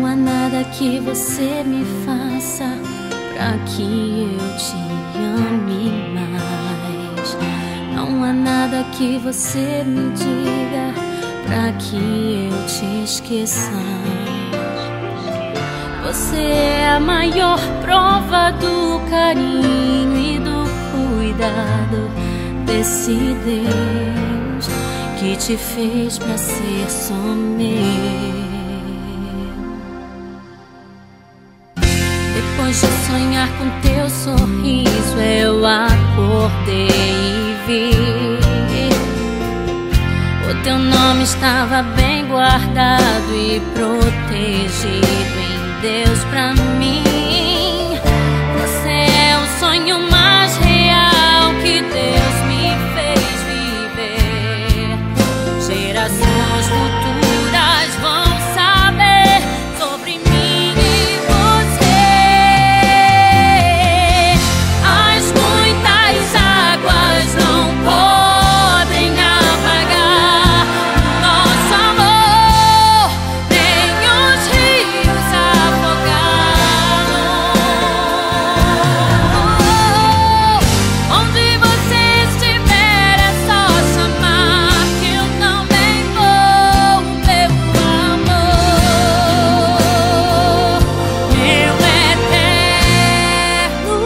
há nada que você me faça pra que eu te ame mais. Não há nada que você me diga pra que eu te esqueça. Você é a maior prova do carinho e do cuidado desse Deus que te fez pra ser só meu. Depois de sonhar com teu sorriso, eu acordei e vi o teu nome estava bem guardado e protegido em Deus pra mim. Você é o sonho mais real que Deus me fez viver. Gerações futuras vão saber sobre mim e você. As muitas águas não podem apagar nosso amor, nem os rios afogar. Onde você estiver é só chamar que eu também vou, meu amor, meu eterno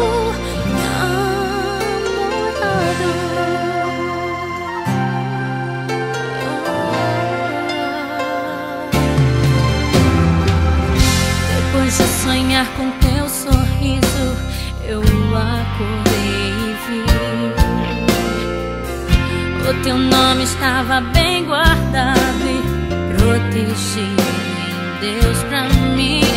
Depois de sonhar com teu sorriso, eu acordei e vi o teu nome estava bem guardado e protegido em Deus pra mim.